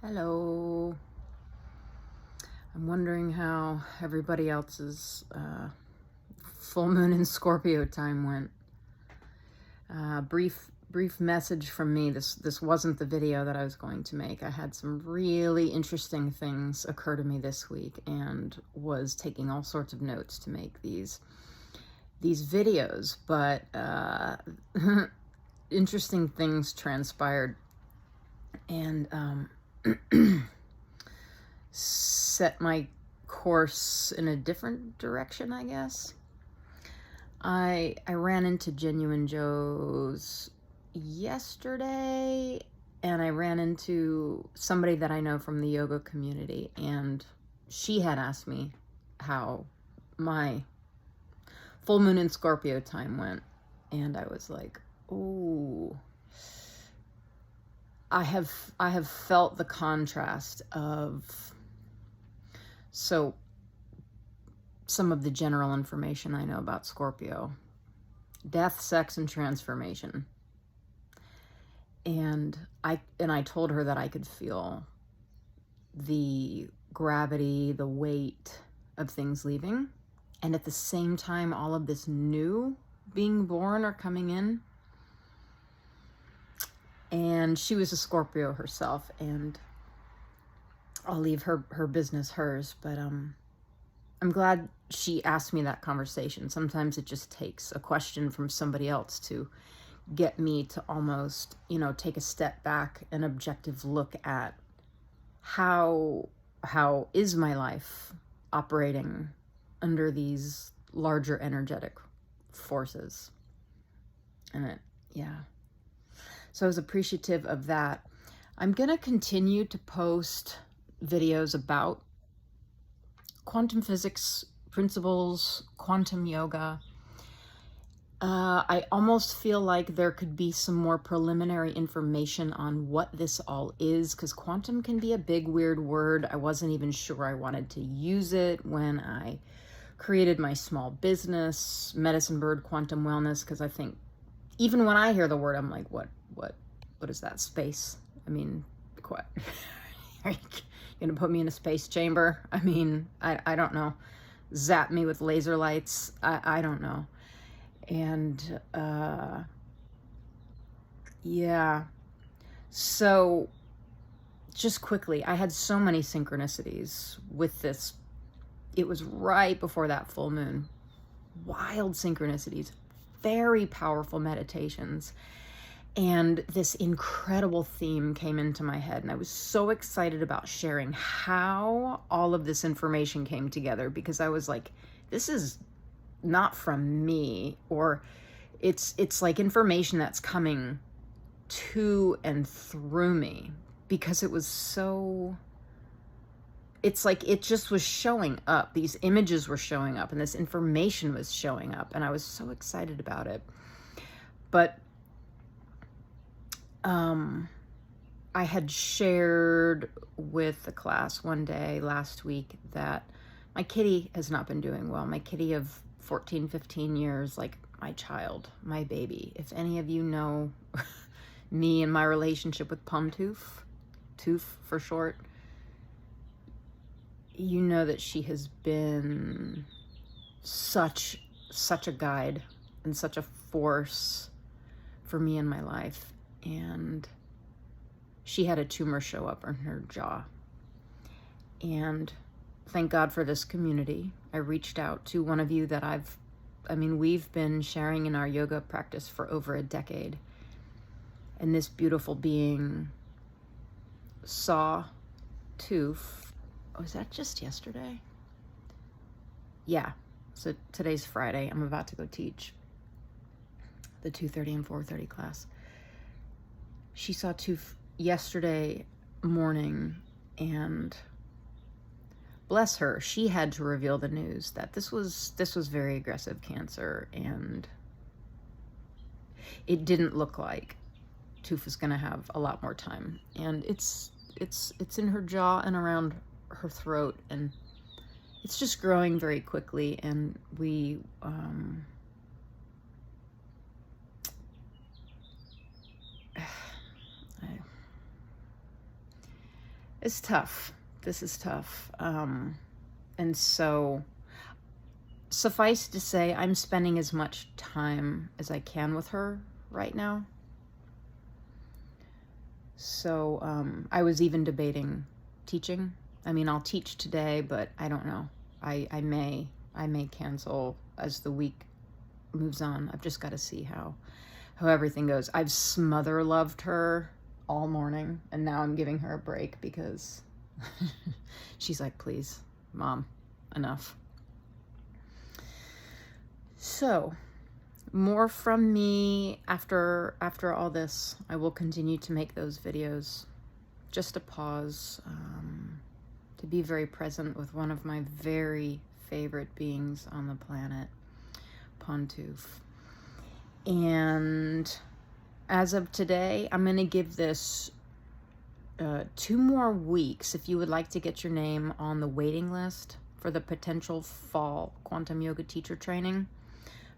Hello. I'm wondering how everybody else's full moon in Scorpio time went. Brief message from me. This wasn't the video that I was going to make. I had some really interesting things occur to me this week and was taking all sorts of notes to make these videos, but interesting things transpired and set my course in a different direction, I guess. I ran into Genuine Joe's yesterday, and I ran into somebody that I know from the yoga community, and she had asked me how my full moon in Scorpio time went, and I was like, "Ooh." I have felt the contrast of some of the general information I know about Scorpio: death, sex, and transformation. And I told her that I could feel the gravity, the weight of things leaving, and at the same time all of this new being born or coming in. And she was a Scorpio herself, and I'll leave her business hers, but I'm glad she asked me that conversation. Sometimes it just takes a question from somebody else to get me to almost, take a step back, an objective look at how is my life operating under these larger energetic forces. And so I was appreciative of that. I'm going to continue to post videos about quantum physics principles, quantum yoga. I almost feel like there could be some more preliminary information on what this all is, because quantum can be a big, weird word. I wasn't even sure I wanted to use it when I created my small business, Medicine Bird Quantum Wellness, because I think even when I hear the word, I'm like, what is that? Space? I mean, what? Are you gonna put me in a space chamber? I mean, I don't know. Zap me with laser lights? I don't know. And yeah. So just quickly, I had so many synchronicities with this. It was right before that full moon. Wild synchronicities, very powerful meditations. And this incredible theme came into my head, and I was so excited about sharing how all of this information came together, because I was like, this is not from me, or it's like information that's coming to and through me, because it was so, it's like it just was showing up. These images were showing up, and this information was showing up, and I was so excited about it. But I had shared with the class one day last week that my kitty has not been doing well. My kitty of 14, 15 years, like my child, my baby. If any of you know me and my relationship with Tooth for short, you know that she has been such a guide and such a force for me in my life. And she had a tumor show up in her jaw. And thank God for this community. I reached out to one of you that we've been sharing in our yoga practice for over a decade. And this beautiful being saw Tooth. Was that just yesterday? Yeah. So today's Friday. I'm about to go teach the 2:30 and 4:30 class. She saw Tooth yesterday morning, and bless her, she had to reveal the news that this was very aggressive cancer, and it didn't look like Tooth was going to have a lot more time. And it's in her jaw and around her throat, and it's just growing very quickly. And we It's tough. This is tough. And so, suffice to say, I'm spending as much time as I can with her right now. So, I was even debating teaching. I mean, I'll teach today, but I don't know. I may cancel as the week moves on. I've just got to see how everything goes. I've smother loved her all morning, and now I'm giving her a break because she's like, please, Mom, enough. So, more from me after all this. I will continue to make those videos. Just a pause, to be very present with one of my very favorite beings on the planet, Pontouf. And as of today, I'm going to give this 2 more weeks if you would like to get your name on the waiting list for the potential fall quantum yoga teacher training.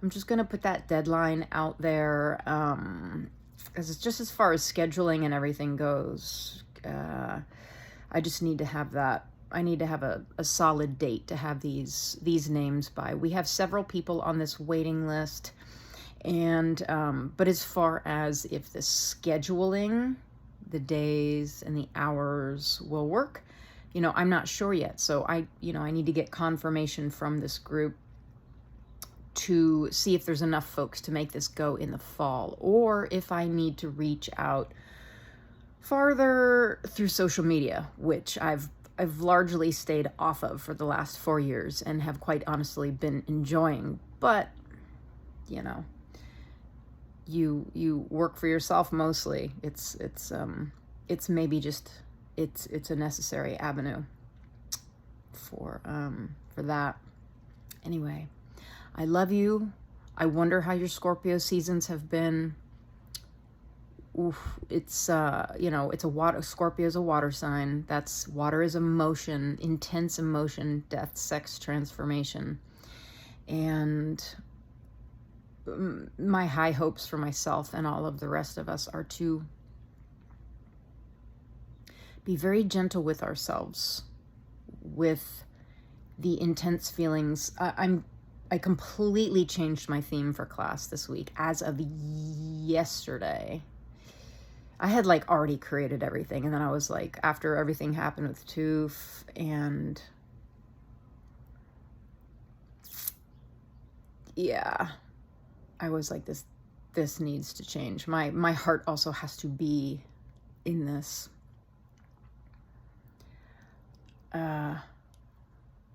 I'm just going to put that deadline out there, because it's just as far as scheduling and everything goes. I just need to have that. I need to have a solid date to have these names by. We have several people on this waiting list, and but as far as if the scheduling, the days and the hours will work, I'm not sure yet. So I need to get confirmation from this group to see if there's enough folks to make this go in the fall, or if I need to reach out farther through social media, which I've largely stayed off of for the last 4 years and have quite honestly been enjoying. But you work for yourself mostly. It's maybe just it's a necessary avenue for that. Anyway, I love you. I wonder how your Scorpio seasons have been. Oof, it's it's a water. Scorpio is a water sign. That's water is emotion, intense emotion, death, sex, transformation. And my high hopes for myself and all of the rest of us are to be very gentle with ourselves, with the intense feelings. I completely changed my theme for class this week as of yesterday. I had already created everything, and then I was like, after everything happened with Toof, and yeah, I was like, this needs to change. My heart also has to be in this.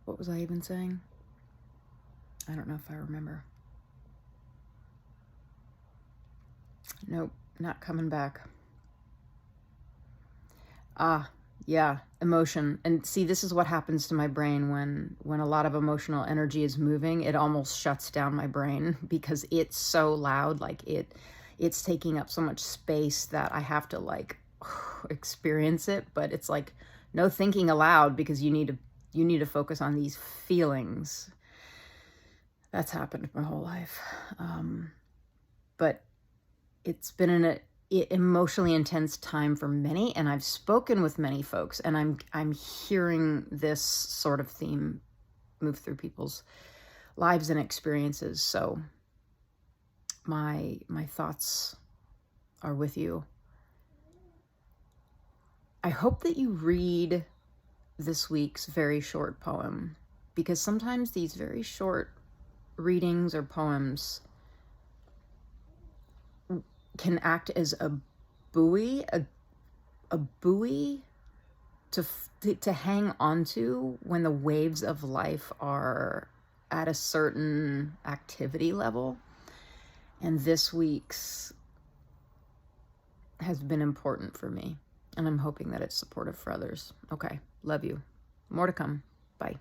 What was I even saying? I don't know if I remember. Nope, not coming back. Yeah, emotion. And see, this is what happens to my brain when a lot of emotional energy is moving. It almost shuts down my brain because it's so loud. It's taking up so much space that I have to experience it. But it's no thinking aloud, because you need to focus on these feelings. That's happened my whole life. But it's been an emotionally intense time for many, and I've spoken with many folks, and I'm hearing this sort of theme move through people's lives and experiences. So my thoughts are with you. I hope that you read this week's very short poem, because sometimes these very short readings or poems can act as a buoy to hang onto when the waves of life are at a certain activity level. And this week's has been important for me, and I'm hoping that it's supportive for others. Okay, love you. More to come. Bye.